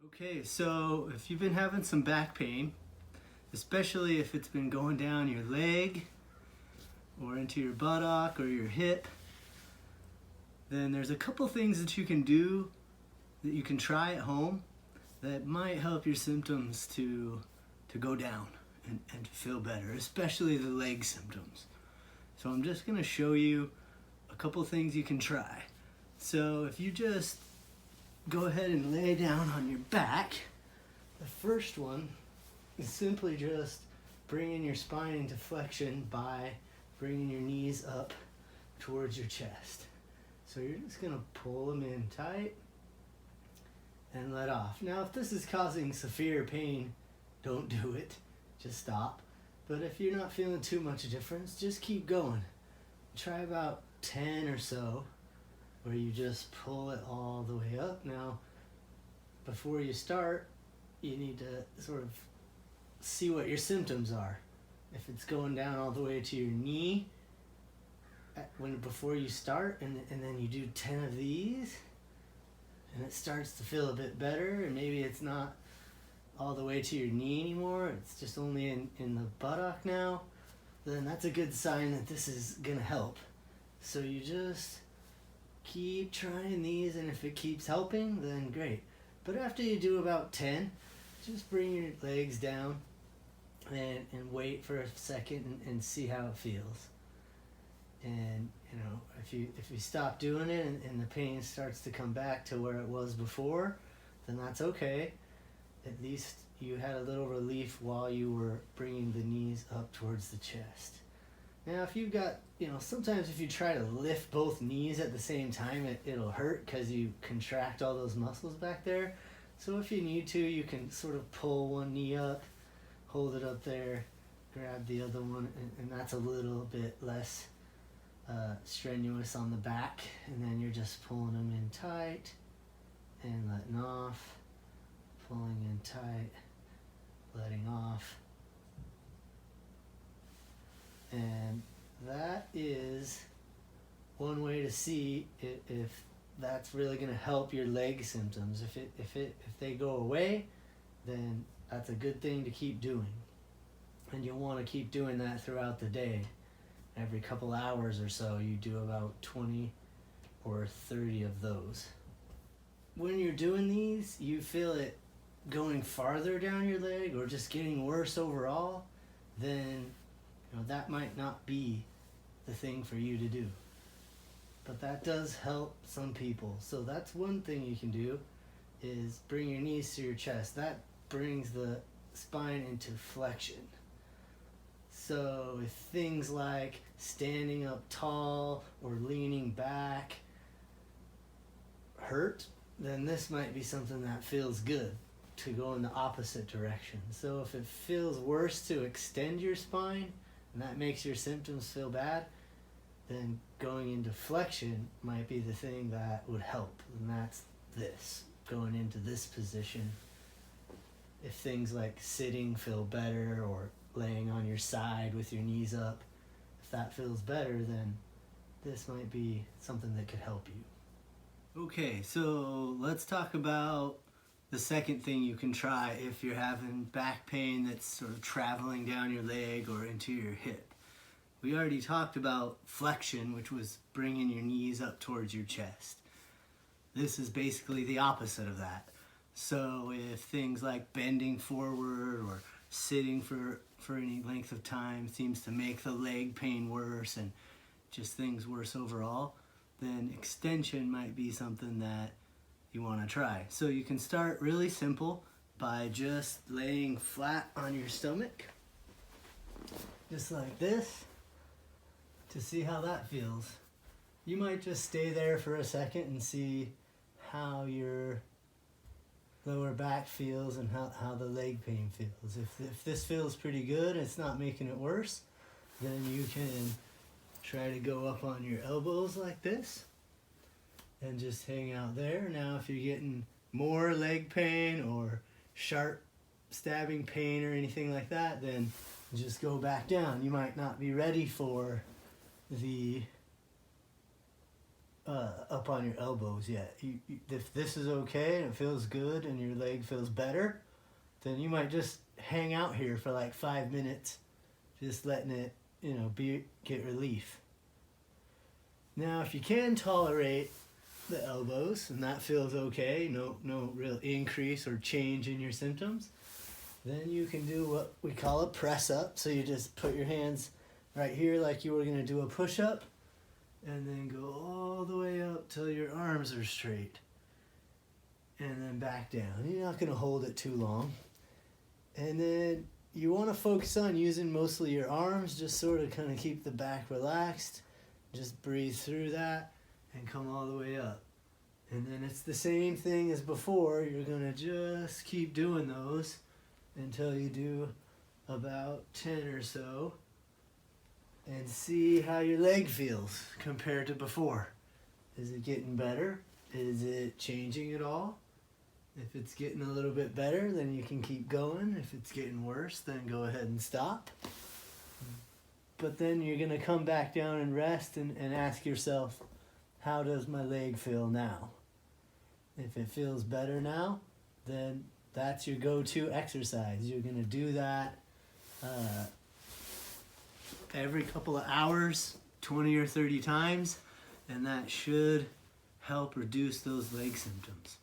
Okay, so if you've been having some back pain, especially if it's been going down your leg or into your buttock or your hip, then there's a couple things that you can do that you can try at home that might help your symptoms to go down and to feel better, especially the leg symptoms. So I'm just going to show you a couple things you can try. So if you just go ahead and lay down on your back, the first one is simply just bringing your spine into flexion by bringing your knees up towards your chest. So you're just going to pull them in tight and let off. Now, if this is causing severe pain, don't do it. Just stop. But if you're not feeling too much difference, just keep going. Try about 10 or so where you just pull it all the way up. Now, before you start, you need to sort of see what your symptoms are. If it's going down all the way to your knee before you start, and then you do 10 of these, and it starts to feel a bit better, and maybe it's not all the way to your knee anymore, it's just only in the buttock now, then that's a good sign that this is gonna help. So you just keep trying these, and if it keeps helping, then great. But after you do about 10, just bring your legs down and wait for a second and see how it feels. And if you stop doing it and the pain starts to come back to where it was before, then that's okay. At least you had a little relief while you were bringing the knees up towards the chest. Now, if you've got, sometimes if you try to lift both knees at the same time, it'll hurt because you contract all those muscles back there. So if you need to, you can sort of pull one knee up, hold it up there, grab the other one, and that's a little bit less strenuous on the back. And then you're just pulling them in tight and letting off, pulling in tight, letting off. And that is one way to see if that's really going to help your leg symptoms. If they go away, then that's a good thing to keep doing. And you'll want to keep doing that throughout the day. Every couple hours or so, you do about 20 or 30 of those. When you're doing these, you feel it going farther down your leg or just getting worse overall, then that might not be the thing for you to do. But that does help some people. So that's one thing you can do, is bring your knees to your chest. That brings the spine into flexion. So if things like standing up tall or leaning back hurt, then this might be something that feels good to go in the opposite direction. So if it feels worse to extend your spine, and that makes your symptoms feel bad, then going into flexion might be the thing that would help. And that's this, going into this position. If things like sitting feel better, or laying on your side with your knees up, if that feels better, then this might be something that could help you. Okay, so let's talk about the second thing you can try if you're having back pain that's sort of traveling down your leg or into your hip. We already talked about flexion, which was bringing your knees up towards your chest. This is basically the opposite of that. So if things like bending forward or sitting for any length of time seems to make the leg pain worse and just things worse overall, then extension might be something that you want to try. So you can start really simple by just laying flat on your stomach, just like this, to see how that feels. You might just stay there for a second and see how your lower back feels and how the leg pain feels. If this feels pretty good, it's not making it worse, then you can try to go up on your elbows like this and just hang out there. Now, if you're getting more leg pain or sharp stabbing pain or anything like that, then just go back down. You might not be ready for the up on your elbows yet. If this is okay and it feels good and your leg feels better, then you might just hang out here for like 5 minutes, just letting it, get relief. Now, if you can tolerate the elbows and that feels okay, no real increase or change in your symptoms, then you can do what we call a press up. So you just put your hands right here like you were going to do a push up, and then go all the way up till your arms are straight, and then back down. You're not going to hold it too long. And then you want to focus on using mostly your arms, just sort of kind of keep the back relaxed. Just breathe through that and come all the way up. And then it's the same thing as before. You're going to just keep doing those until you do about 10 or so, and see how your leg feels compared to before. Is it getting better? Is it changing at all? If it's getting a little bit better, then you can keep going. If it's getting worse, then go ahead and stop. But then you're going to come back down and rest and ask yourself, how does my leg feel now? If it feels better now, then that's your go-to exercise. You're going to do that every couple of hours, 20 or 30 times, and that should help reduce those leg symptoms.